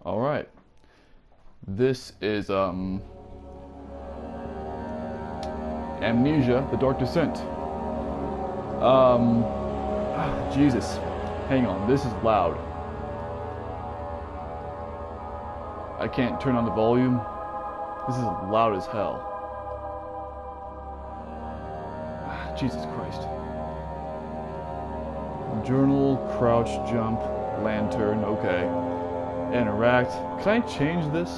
All right. This is Amnesia: The Dark Descent. Jesus. Hang on. This is loud. I can't turn on the volume. This is loud as hell. Jesus Christ. Journal, crouch, jump, lantern, okay. Interact. Can I change this?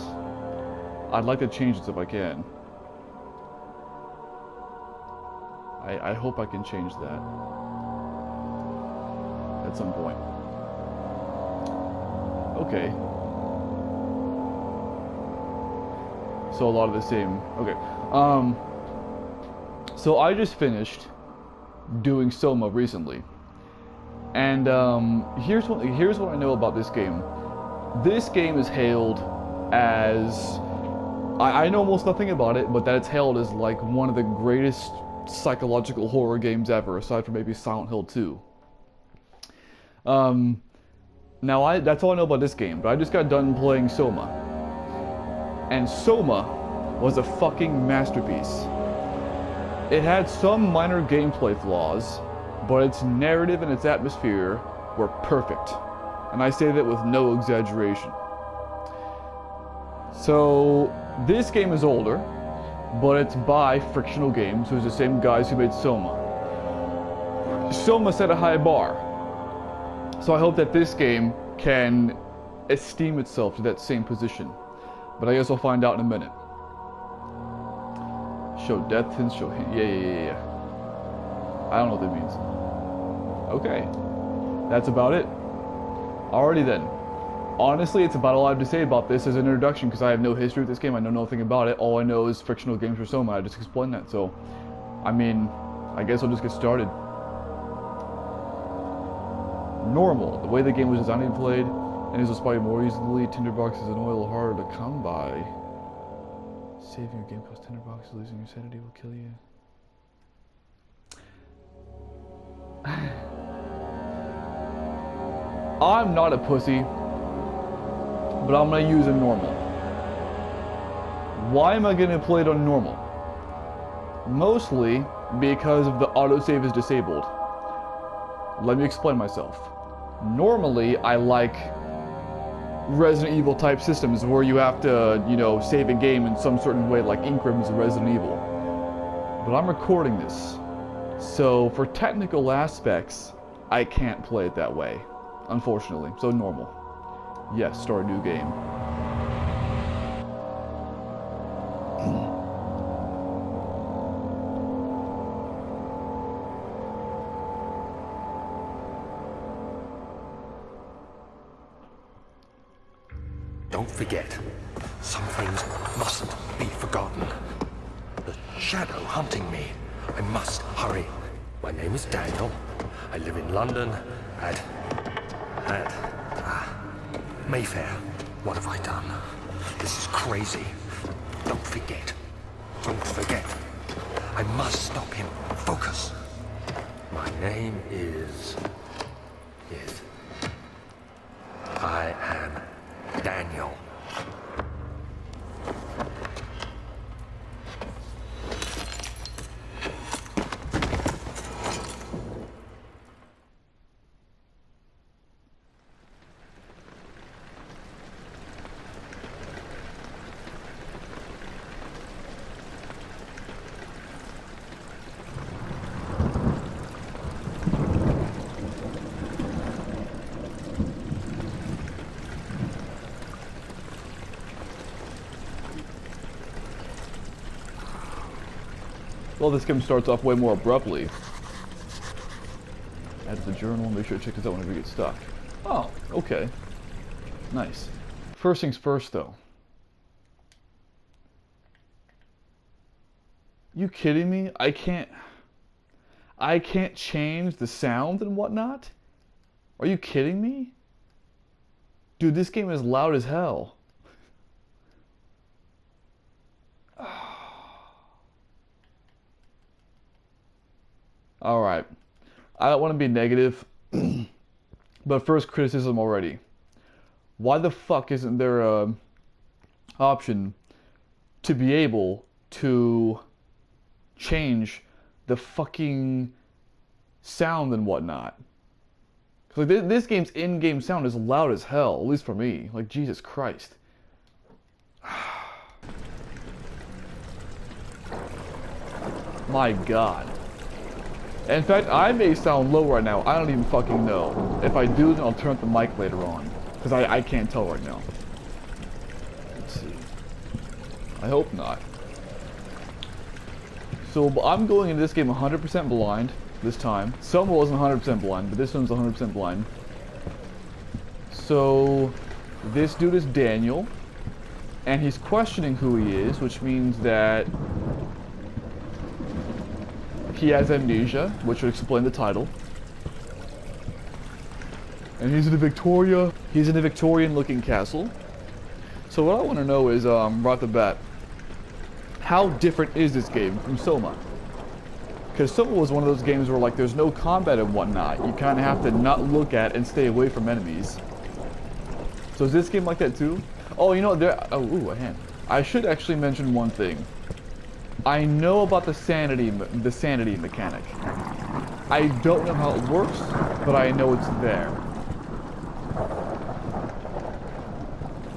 I'd like to change this if I can. I hope I can change that at some point. Okay. So a lot of the same. Okay. So I just finished doing Soma recently. And here's what I know about this game. This game is hailed as I know almost nothing about it, but that it's hailed as like one of the greatest psychological horror games ever, aside from maybe Silent Hill 2. Now that's all I know about this game, but I just got done playing Soma. And Soma was a fucking masterpiece. It had some minor gameplay flaws, but its narrative and its atmosphere were perfect. And I say that with no exaggeration. So, this game is older, but it's by Frictional Games, who's the same guys who made Soma. Soma set a high bar. So I hope that this game can esteem itself to that same position. But I guess I'll find out in a minute. Show depth and show hint. Yeah. I don't know what that means. Okay. That's about it. Alrighty then. Honestly, it's about all I have to say about this as an introduction, because I have no history with this game. I know nothing about it. All I know is Frictional Games for Soma. I just explained that. So, I mean, I guess I'll just get started. Normal. The way the game was designed and played, and is expired more easily. Tinderboxes and oil are harder to come by. Saving your game costs tinderboxes. Losing your sanity will kill you. I'm not a pussy, but I'm gonna use a normal. Why am I gonna play it on normal? Mostly because of the autosave is disabled. Let me explain myself. Normally, I like Resident Evil type systems where you have to, save a game in some certain way, like Inkrams in Resident Evil. But I'm recording this, so for technical aspects, I can't play it that way, unfortunately. So normal. Yes, start a new game. Don't forget, some things mustn't be forgotten. The shadow hunting me. I must hurry. My name is Daniel. I live in London at Mayfair. What have I done? This is crazy. Don't forget. Don't forget. I must stop him. Focus. My name is... I am Daniel. Well, this game starts off way more abruptly. Add to the journal, make sure to check this out whenever you get stuck. Oh, okay. Nice. First things first, though. You kidding me? I can't change the sound and whatnot? Are you kidding me? Dude, this game is loud as hell. Alright. I don't want to be negative, but first criticism already. Why the fuck isn't there a option to be able to change the fucking sound and whatnot? Cause like this game's in-game sound is loud as hell, at least for me. Like, Jesus Christ. My God. In fact, I may sound low right now. I don't even fucking know. If I do, then I'll turn up the mic later on. Because I can't tell right now. Let's see. I hope not. So I'm going into this game 100% blind this time. Some wasn't 100% blind, but this one's 100% blind. So this dude is Daniel. And he's questioning who he is, which means that he has amnesia, which would explain the title. And he's in the Victorian-looking castle. So what I want to know is, right off the bat, how different is this game from Soma? Because Soma was one of those games where, like, there's no combat and whatnot. You kind of have to not look at and stay away from enemies. So is this game like that too? Oh, you know, ooh, a hand. I should actually mention one thing. I know about the sanity mechanic. I don't know how it works, but I know it's there.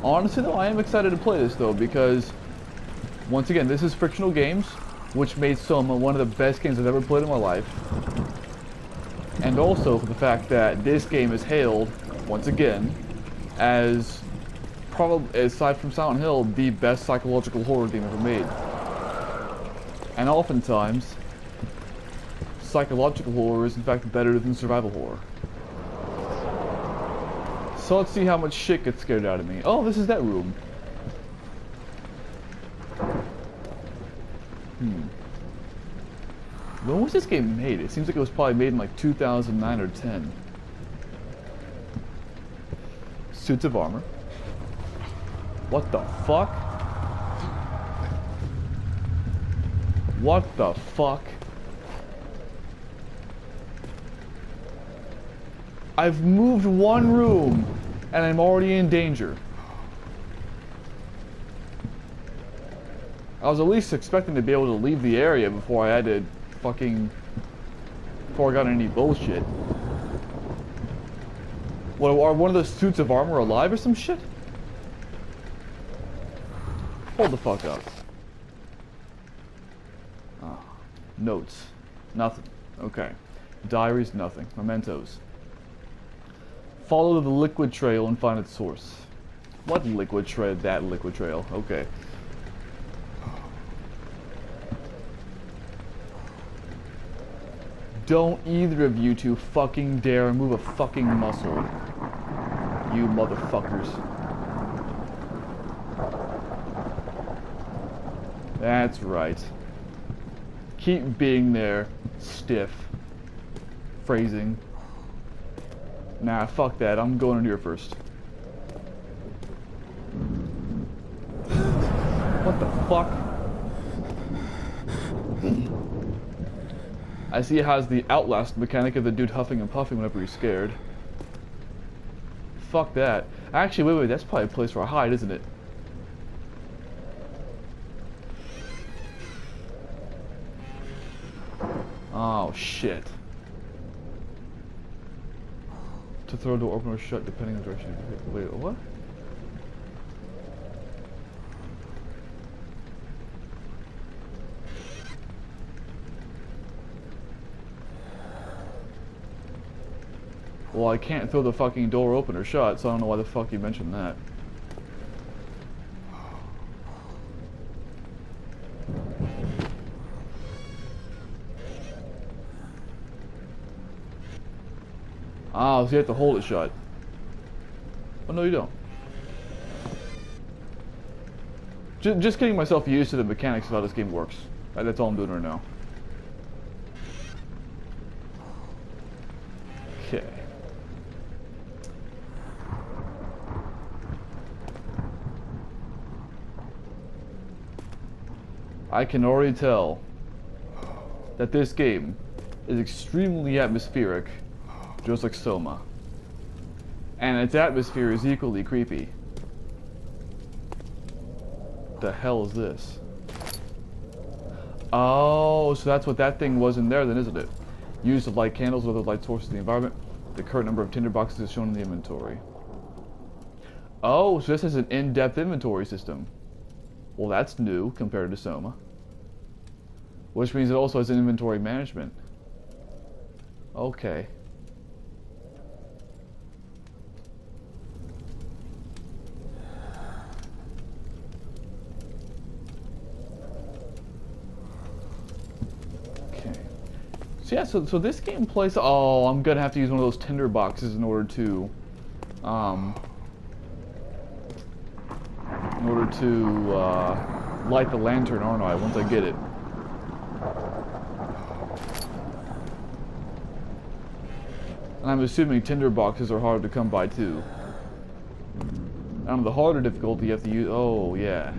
Honestly though, I am excited to play this though, because once again, this is Frictional Games, which made Soma one of the best games I've ever played in my life. And also for the fact that this game is hailed, once again, as probably, aside from Silent Hill, the best psychological horror game ever made. And oftentimes, psychological horror is in fact better than survival horror. So let's see how much shit gets scared out of me. Oh, this is that room. When was this game made? It seems like it was probably made in like 2009 or 10. Suits of armor. What the fuck? What the fuck? I've moved one room and I'm already in danger. I was at least expecting to be able to leave the area before I got any bullshit. What, are one of those suits of armor alive or some shit? Hold the fuck up. Oh, notes. Nothing. Okay. Diaries, nothing. Mementos. Follow the liquid trail and find its source. What liquid trail? That liquid trail. Okay. Don't either of you two fucking dare move a fucking muscle. You motherfuckers. That's right. Keep being there, stiff. Phrasing. Nah, fuck that. I'm going in here first. What the fuck? I see it has the Outlast mechanic of the dude huffing and puffing whenever he's scared. Fuck that. Actually, wait, that's probably a place for a hide, isn't it? Oh, shit. To throw the door open or shut depending on the direction. Wait, what? Well, I can't throw the fucking door open or shut, so I don't know why the fuck you mentioned that. Ah, so you have to hold it shut. Oh, no, you don't. Just getting myself used to the mechanics of how this game works. That's all I'm doing right now. Okay. I can already tell that this game is extremely atmospheric, just like Soma. and its atmosphere is equally creepy. The hell is this? Oh, so that's what that thing was in there then, isn't it? Use of light candles or other light sources in the environment. The current number of tinderboxes is shown in the inventory. Oh, so this is an in-depth inventory system. Well, that's new compared to Soma. Which means it also has an inventory management. Okay. So yeah, so this game plays. Oh, I'm gonna have to use one of those tinder boxes in order to, light the lantern, aren't I? Once I get it. And I'm assuming tinder boxes are hard to come by too. On the harder difficulty, you have to use. Oh yeah.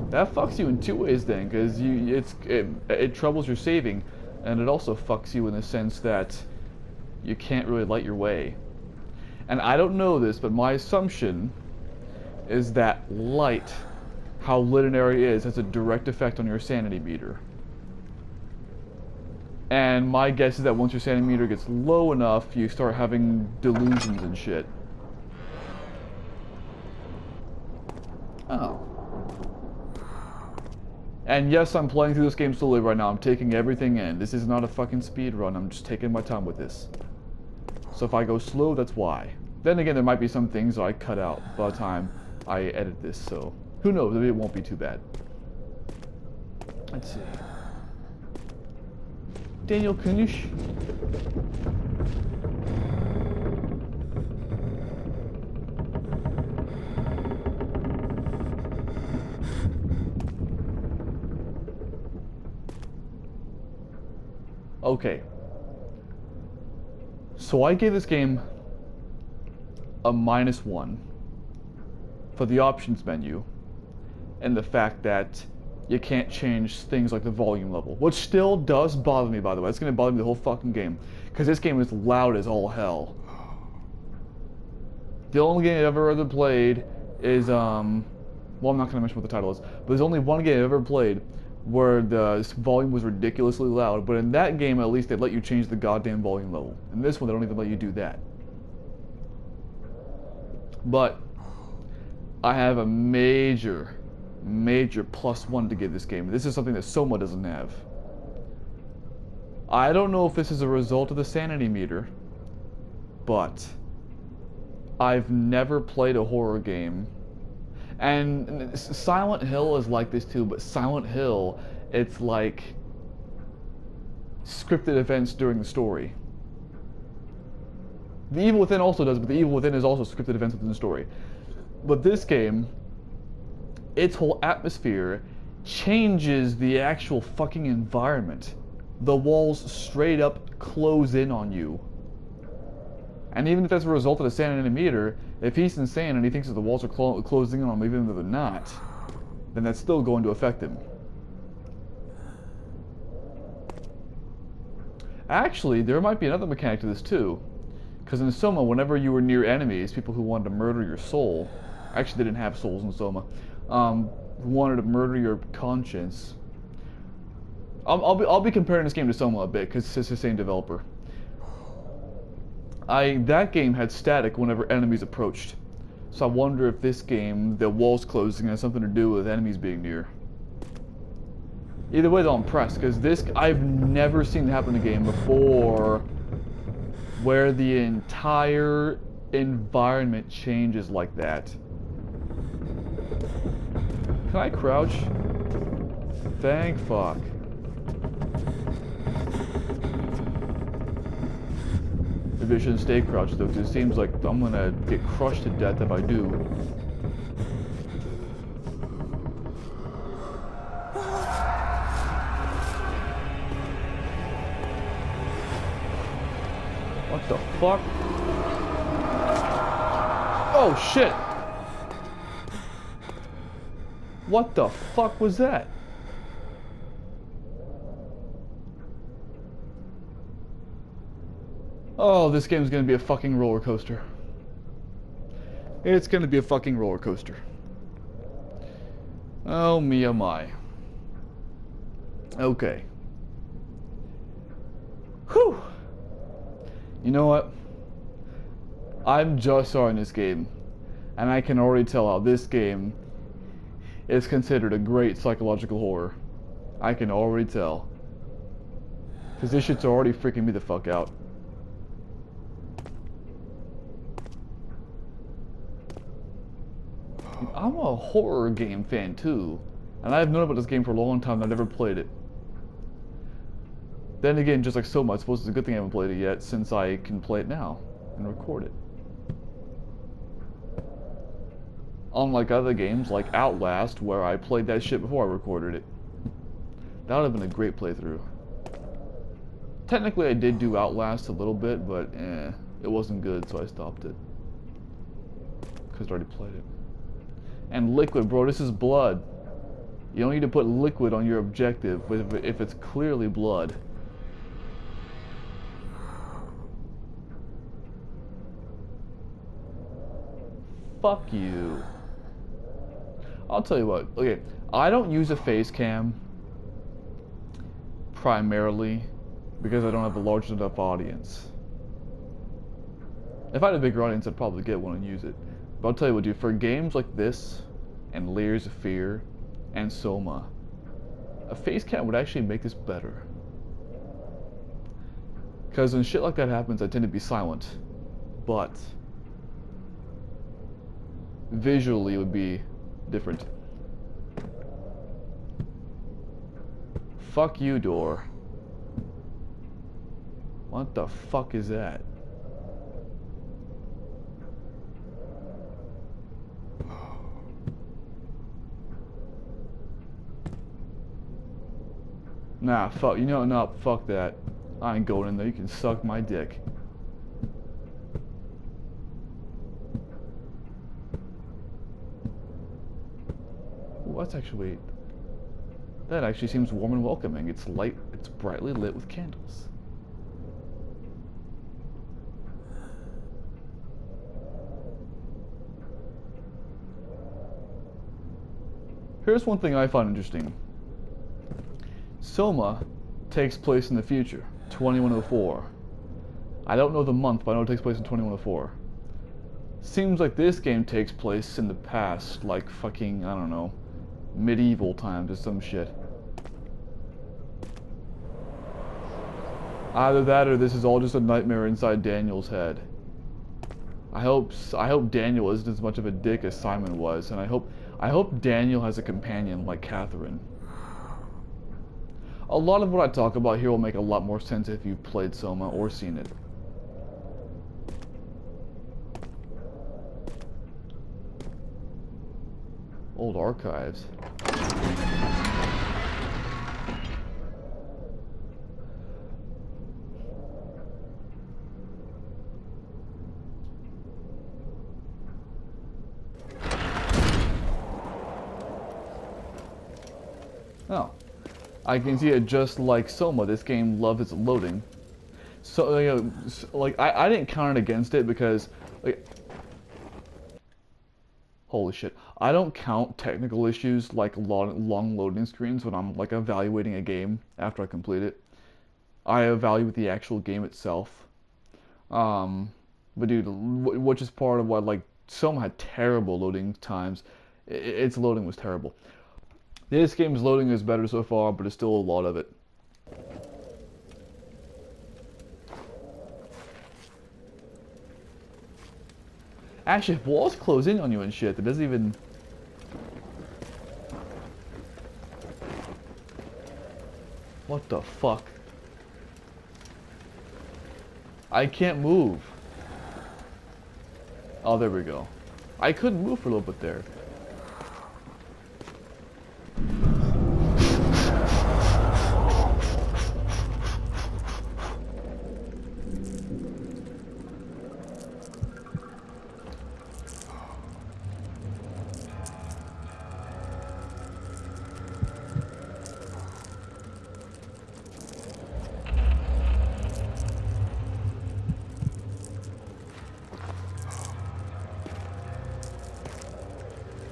That fucks you in two ways then, because it troubles your saving, and it also fucks you in the sense that you can't really light your way. And I don't know this, but my assumption is that light, how lit an area is, has a direct effect on your sanity meter. And my guess is that once your sanity meter gets low enough, you start having delusions and shit. Oh. And yes, I'm playing through this game slowly right now. I'm taking everything in. This is not a fucking speed run. I'm just taking my time with this. So if I go slow, that's why. Then again, there might be some things that I cut out by the time I edit this, so who knows? Maybe it won't be too bad. Let's see. Daniel Kunish. Okay. So I gave this game a -1 for the options menu and the fact that you can't change things like the volume level, which still does bother me, by the way. It's going to bother me the whole fucking game, because this game is loud as all hell. The only game I've ever played is, well, I'm not going to mention what the title is, but there's only one game I've ever played where the volume was ridiculously loud, but in that game at least they let you change the goddamn volume level. In this one they don't even let you do that. But I have a major +1 to give this game. This is something that Soma doesn't have. I don't know if this is a result of the sanity meter, but I've never played a horror game. And Silent Hill is like this too, but Silent Hill, it's like scripted events during the story. The Evil Within also does, but the Evil Within is also scripted events within the story. But this game, its whole atmosphere changes the actual fucking environment. The walls straight up close in on you. And even if that's a result of the sanity meter, if he's insane and he thinks that the walls are closing in on him even though they're not, then that's still going to affect him. Actually, there might be another mechanic to this too. Because in Soma, whenever you were near enemies, people who wanted to murder your soul, actually they didn't have souls in Soma, who wanted to murder your conscience. I'll be comparing this game to Soma a bit, because it's the same developer. That game had static whenever enemies approached. So I wonder if this game, the walls closing, has something to do with enemies being near. Either way though, I'm impressed, because this, I've never seen it happen in a game before where the entire environment changes like that. Can I crouch? Thank fuck. Maybe I shouldn't stay crouched though, because it seems like I'm gonna get crushed to death if I do. What the fuck? Oh shit! What the fuck was that? Oh, this game's gonna be a fucking roller coaster. It's gonna be a fucking roller coaster. Oh, me oh my. Okay. Whew. You know what? I'm just starting this game, and I can already tell how this game is considered a great psychological horror. I can already tell. Because this shit's already freaking me the fuck out. I'm a horror game fan too, and I've known about this game for a long time and I've never played it. Then again, just like Soma, I suppose it's a good thing I haven't played it yet, since I can play it now and record it. Unlike other games like Outlast, where I played that shit before I recorded it. That would have been a great playthrough. Technically I did do Outlast a little bit, but it wasn't good, so I stopped it. Because I already played it. And liquid, bro, this is blood. You don't need to put liquid on your objective if it's clearly blood. Fuck you. I'll tell you what, okay, I don't use a face cam primarily because I don't have a large enough audience. If I had a bigger audience, I'd probably get one and use it. But I'll tell you what, dude, for games like this, and Layers of Fear, and Soma, a face cam would actually make this better. Because when shit like that happens, I tend to be silent. But visually it would be different. Fuck you, door. What the fuck is that? Nah, fuck, you know, no, fuck that. I ain't going in there, you can suck my dick. Ooh, that's actually, that actually seems warm and welcoming. It's light, it's brightly lit with candles. Here's one thing I find interesting. Soma takes place in the future, 2104. I don't know the month, but I know it takes place in 2104. Seems like this game takes place in the past, like fucking, I don't know, medieval times or some shit. Either that or this is all just a nightmare inside Daniel's head. I hope Daniel isn't as much of a dick as Simon was, and I hope Daniel has a companion like Catherine. A lot of what I talk about here will make a lot more sense if you've played Soma or seen it. Old archives. Oh. I can see it just like Soma. This game loves its loading. So, you know, like, I didn't count it against it because, like, holy shit. I don't count technical issues like long loading screens when I'm, like, evaluating a game after I complete it. I evaluate the actual game itself. But dude, which is part of what, like, Soma had terrible loading times. Its loading was terrible. This game's loading is better so far, but there's still a lot of it. Actually, if walls close in on you and shit, it doesn't even... What the fuck? I can't move. Oh, there we go. I couldn't move for a little bit there.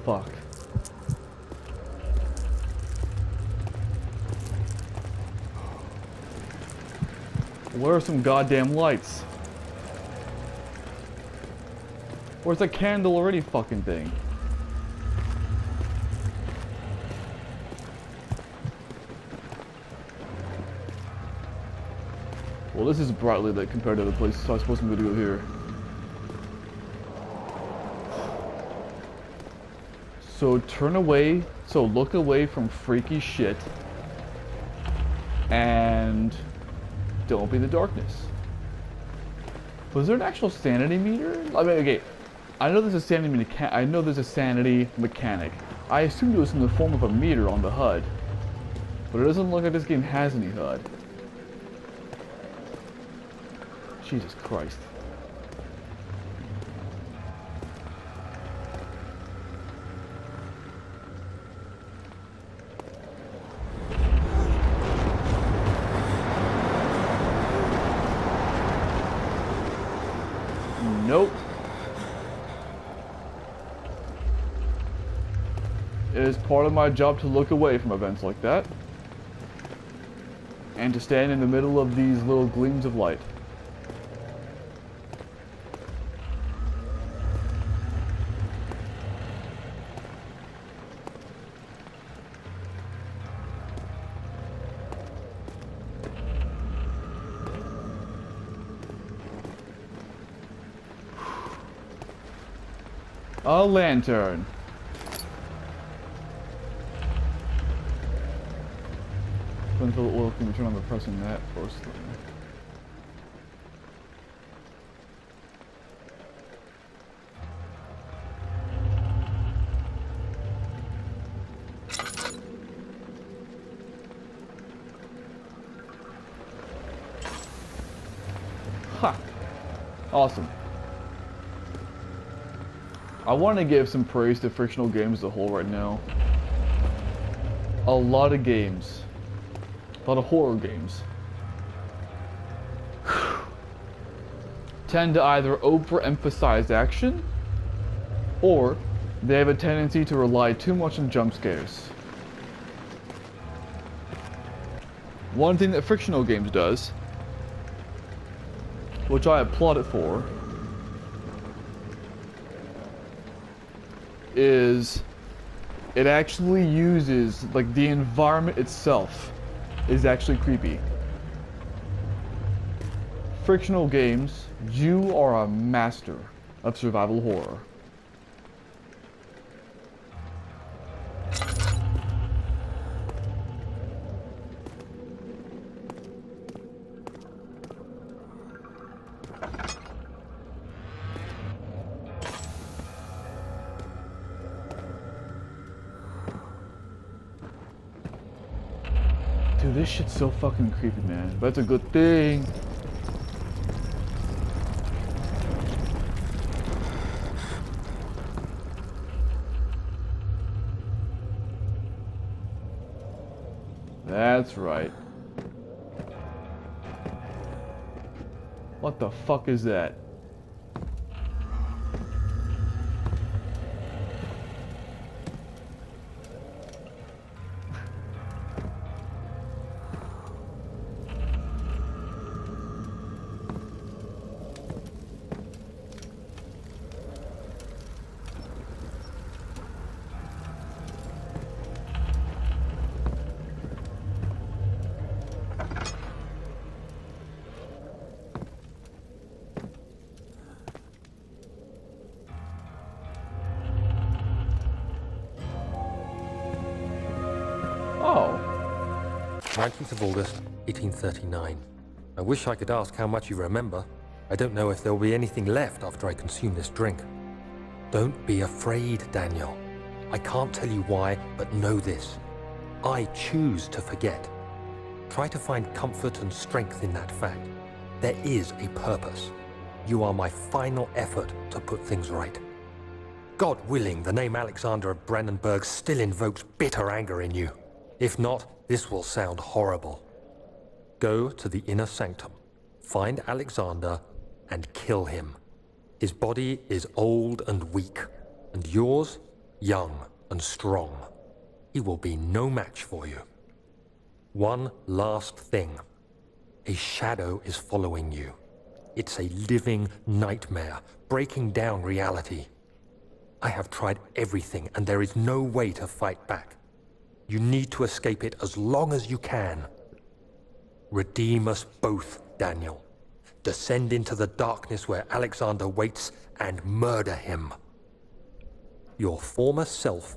fuck. Where are some goddamn lights? Where's that candle already fucking thing? Well, this is brightly lit compared to the place, so I suppose I'm gonna go here. So turn away, so look away from freaky shit. And don't be in the darkness. Was there an actual sanity meter? I mean, okay, I know there's a sanity mechanic. I assumed it was in the form of a meter on the HUD. But it doesn't look like this game has any HUD. Jesus Christ. Nope. It is part of my job to look away from events like that. And to stand in the middle of these little gleams of light. A lantern. Until the oil can return on by pressing that first thing. Ha! Awesome. I want to give some praise to fictional games as a whole right now. A lot of games. A lot of horror games. Tend to either overemphasize action, or they have a tendency to rely too much on jump scares. One thing that fictional games does, which I applaud it for, is it actually uses, like, the environment itself is actually creepy. Fictional games, you are a master of survival horror. Dude, this shit's so fucking creepy, man. But that's a good thing. That's right. What the fuck is that? Oh. 19th of August, 1839. I wish I could ask how much you remember. I don't know if there will be anything left after I consume this drink. Don't be afraid, Daniel. I can't tell you why, but know this. I choose to forget. Try to find comfort and strength in that fact. There is a purpose. You are my final effort to put things right. God willing, the name Alexander of Brandenburg still invokes bitter anger in you. If not, this will sound horrible. Go to the inner sanctum, find Alexander, and kill him. His body is old and weak, and yours young and strong. He will be no match for you. One last thing. A shadow is following you. It's a living nightmare, breaking down reality. I have tried everything, and there is no way to fight back. You need to escape it as long as you can. Redeem us both, Daniel. Descend into the darkness where Alexander waits and murder him. Your former self,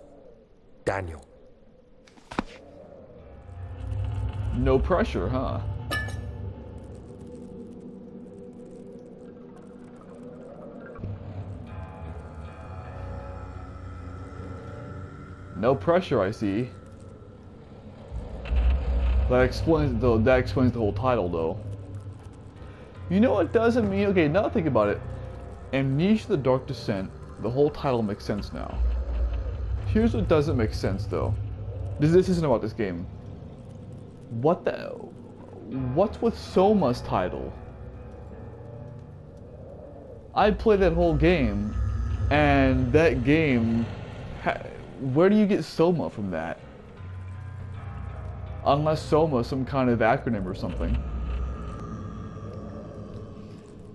Daniel. No pressure, huh? No pressure, I see. That explains the whole title, though. You know what doesn't mean? Okay, now think about it. Amnesia: The Dark Descent. The whole title makes sense now. Here's what doesn't make sense, though. This isn't about this game. What's with Soma's title? I played that whole game, and that game. Where do you get Soma from that? Unless Soma is some kind of acronym or something.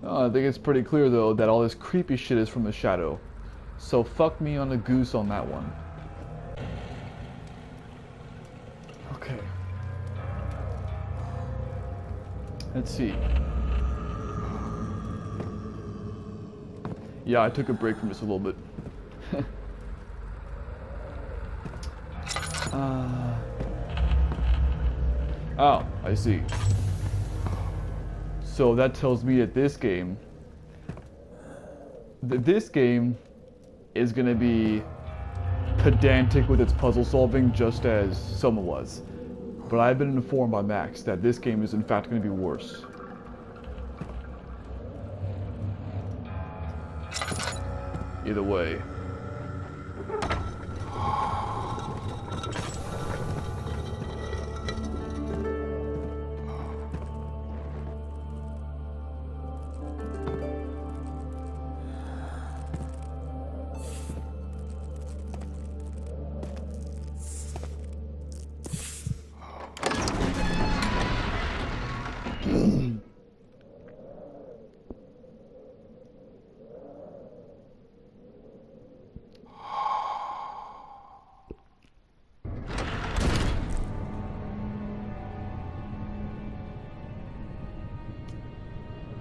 I think it's pretty clear, though, that all this creepy shit is from the shadow. So fuck me on the goose on that one. Okay. Let's see. Yeah, I took a break from this a little bit. Oh, I see. So that tells me that this game is gonna be pedantic with its puzzle solving, just as Soma was. But I've been informed by Max that this game is in fact gonna be worse. Either way.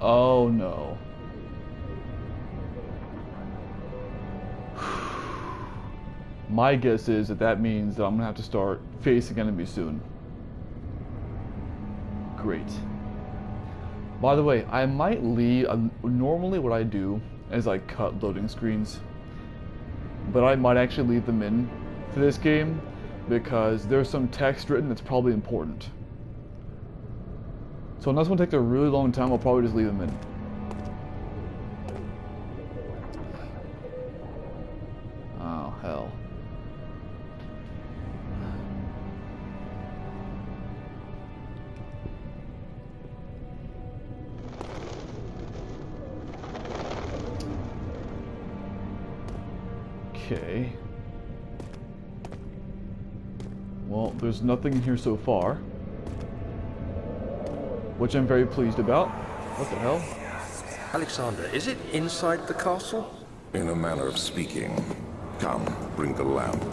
Oh no. My guess is that means that I'm gonna have to start facing enemies soon. Great. By the way, I might leave. Normally, what I do is I cut loading screens, but I might actually leave them in for this game because there's some text written that's probably important. So unless one takes a really long time, I'll probably just leave them in. Oh, hell. Okay. Well, there's nothing in here so far, which I'm very pleased about. What the hell? Alexander, is it inside the castle? In a manner of speaking. Come, bring the lamp.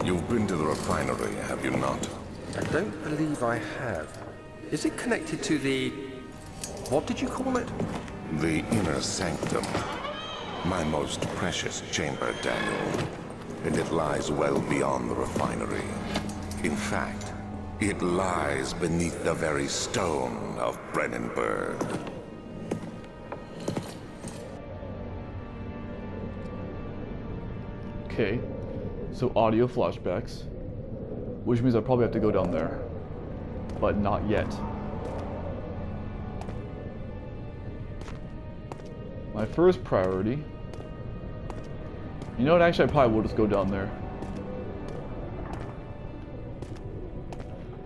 You've been to the refinery, have you not? I don't believe I have. Is it connected to the... what did you call it? The inner sanctum. My most precious chamber, Daniel. And it lies well beyond the refinery. In fact, it lies beneath the very stone of Brennenburg. Okay, so audio flashbacks, which means I probably have to go down there, but not yet. My first priority, you know what, actually I probably will just go down there.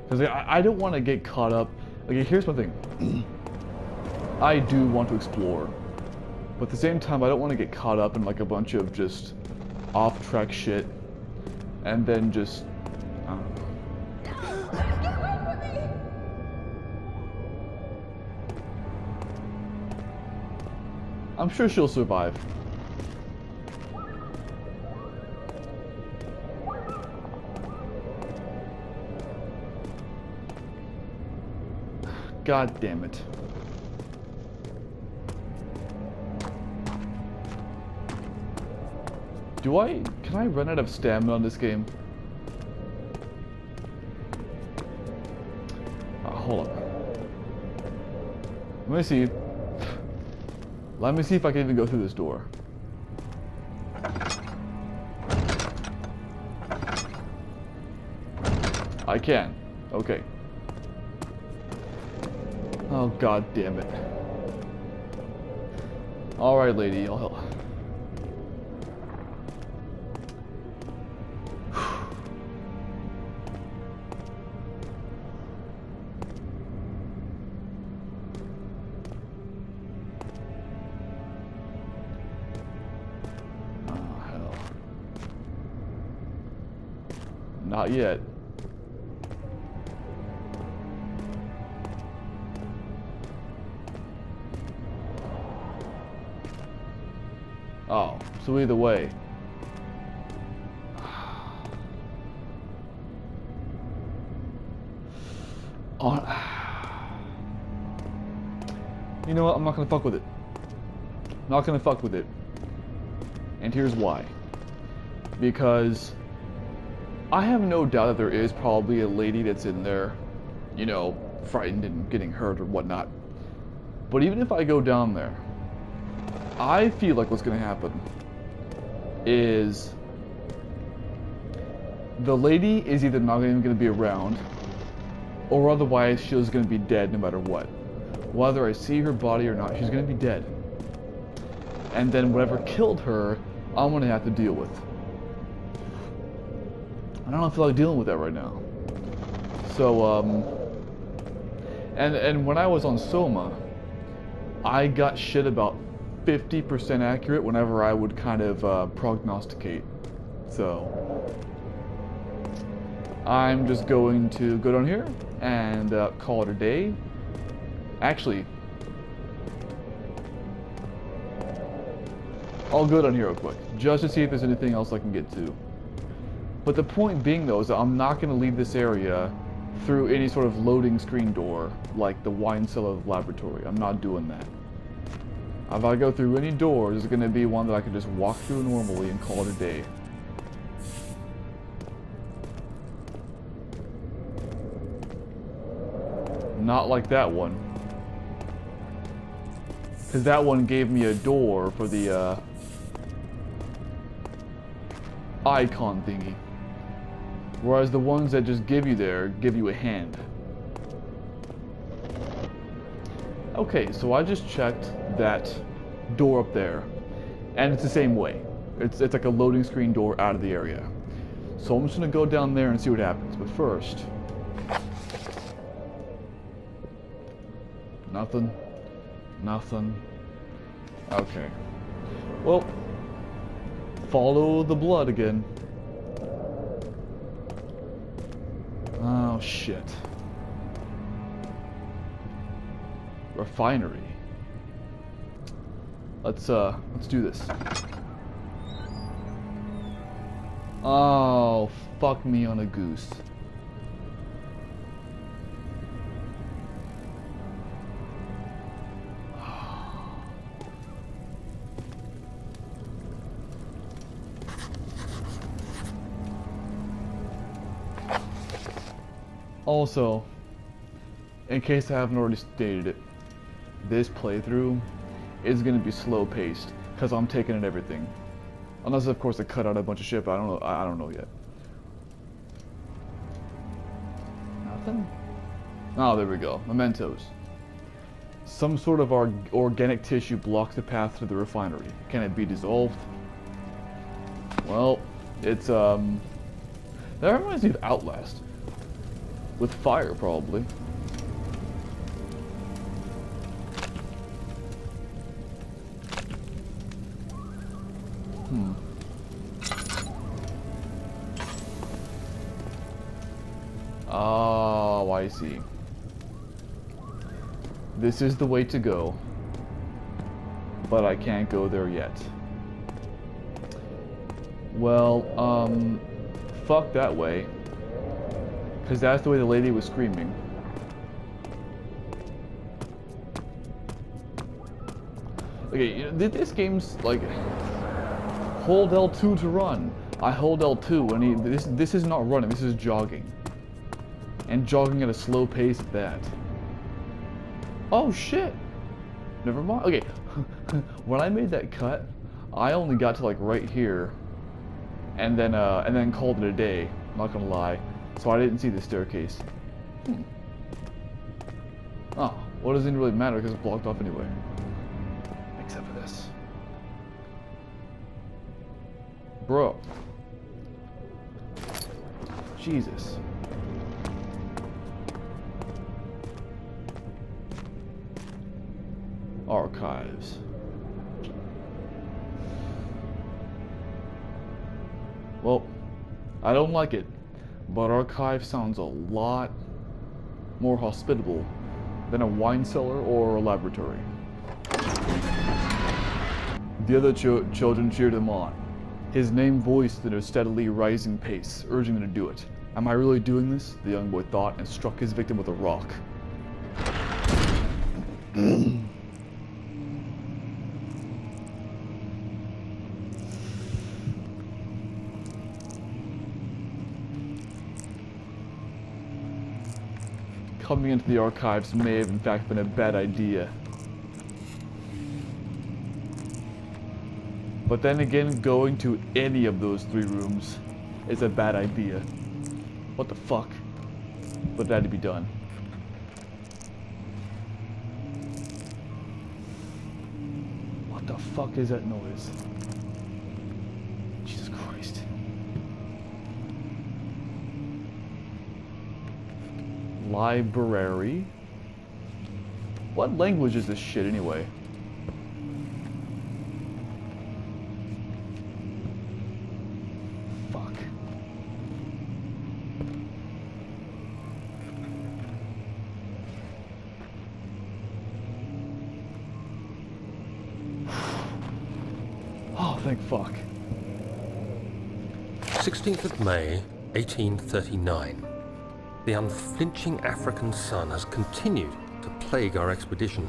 Because I don't want to get caught up. Okay, here's my thing. I do want to explore, but at the same time I don't want to get caught up in like a bunch of just off-track shit, and then just, I don't know. I'm sure she'll survive. God damn it. Can I run out of stamina on this game? Hold up. Let me see. Let me see if I can even go through this door. I can. Okay. Oh, god damn it. Alright, lady, I'll help. Not yet. Oh, so either way. You know what? I'm not gonna fuck with it. Not gonna fuck with it. And here's why. Because I have no doubt that there is probably a lady that's in there, you know, frightened and getting hurt or whatnot. But even if I go down there, I feel like what's going to happen is the lady is either not even going to be around, or otherwise she's going to be dead no matter what. Whether I see her body or not, she's going to be dead. And then whatever killed her, I'm going to have to deal with. I don't feel like dealing with that right now. So, and when I was on Soma, I got shit about 50% accurate whenever I would kind of prognosticate. So, I'm just going to go down here and call it a day. Actually, I'll go down here real quick, just to see if there's anything else I can get to. But the point being, though, is that I'm not going to leave this area through any sort of loading screen door, like the wine cellar of the laboratory. I'm not doing that. If I go through any door, there's going to be one that I can just walk through normally and call it a day. Not like that one. Because that one gave me a door for the icon thingy. Whereas the ones that just give you a hand. Okay, so I just checked that door up there, and it's the same way. It's like a loading screen door out of the area. So I'm just gonna go down there and see what happens. But first, nothing. Okay. Well, follow the blood again. Oh shit. Refinery. Let's do this. Oh, fuck me on a goose. Also, in case I haven't already stated it, this playthrough is going to be slow paced because I'm taking in everything. Unless, of course, I cut out a bunch of shit, but I don't know yet. Nothing? Oh, there we go. Mementos. Some sort of organic tissue blocks the path to the refinery. Can it be dissolved? Well, it's, that reminds me of Outlast. With fire, probably. Oh, I see. This is the way to go. But I can't go there yet. Well, fuck that way. Because that's the way the lady was screaming. Okay, you know, this game's like... Hold L2 to run. I hold L2 and this is not running, this is jogging. And jogging at a slow pace at that. Oh shit! Never mind. Okay, when I made that cut, I only got to like right here. And then called it a day, not gonna lie. So I didn't see the staircase. Oh, well, it doesn't really matter because it's blocked off anyway. Except for this. Bro. Jesus. Archives. Well, I don't like it, but archive sounds a lot more hospitable than a wine cellar or a laboratory. The other children cheered him on, his name voiced at a steadily rising pace, urging him to do it. Am I really doing this? The young boy thought, and struck his victim with a rock. Coming into the archives may have in fact been a bad idea. But then again, going to any of those 3 rooms is a bad idea. What the fuck? But it had to be done. What the fuck is that noise? Jesus Christ. Library? What language is this shit anyway? Fuck. Oh, thank fuck. 16th of May, 1839. The unflinching African sun has continued to plague our expedition,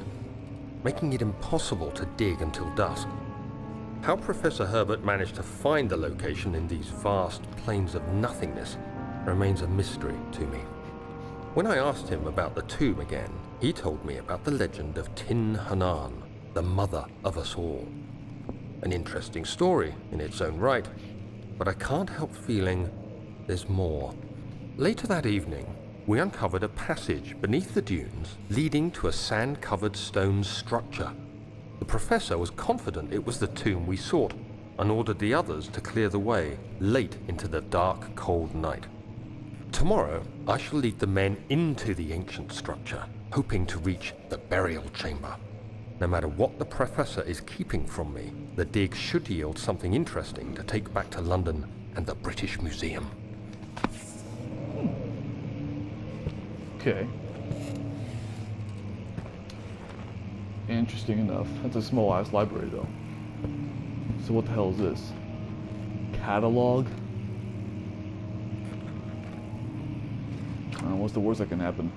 making it impossible to dig until dusk. How Professor Herbert managed to find the location in these vast plains of nothingness remains a mystery to me. When I asked him about the tomb again, he told me about the legend of Tin Hanan, the mother of us all. An interesting story in its own right, but I can't help feeling there's more. Later that evening, we uncovered a passage beneath the dunes leading to a sand-covered stone structure. The professor was confident it was the tomb we sought and ordered the others to clear the way late into the dark, cold night. Tomorrow, I shall lead the men into the ancient structure, hoping to reach the burial chamber. No matter what the professor is keeping from me, the dig should yield something interesting to take back to London and the British Museum. Okay. Interesting enough. That's a small ass library though. So what the hell is this? Catalog? What's the worst that can happen?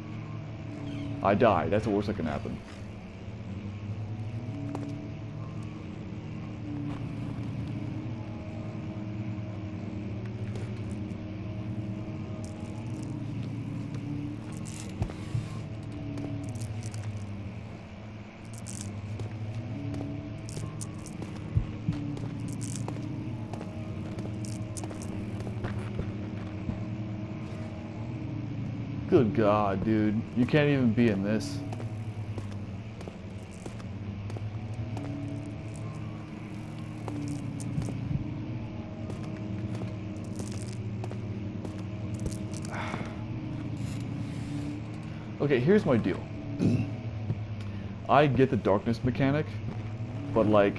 I die. That's the worst that can happen. Good God, dude. You can't even be in this. Okay, here's my deal. I get the darkness mechanic, but like,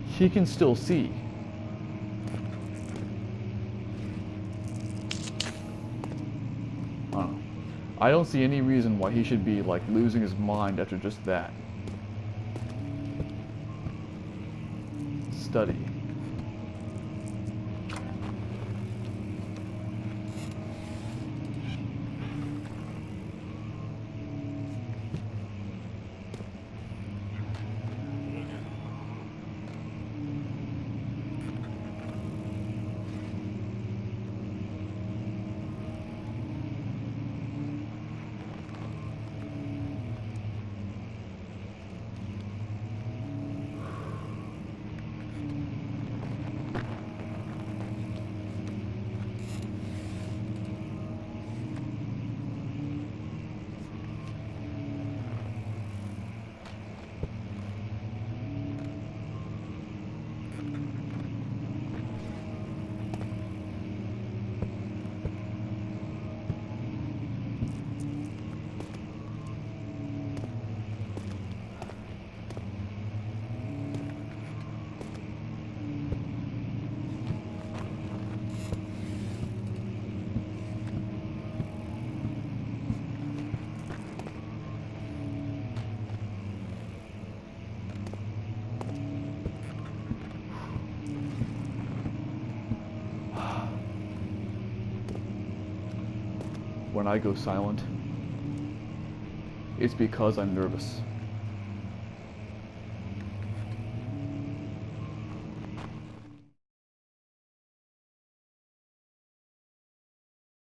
he can still see. I don't see any reason why he should be, like, losing his mind after just that. Study. When I go silent, it's because I'm nervous.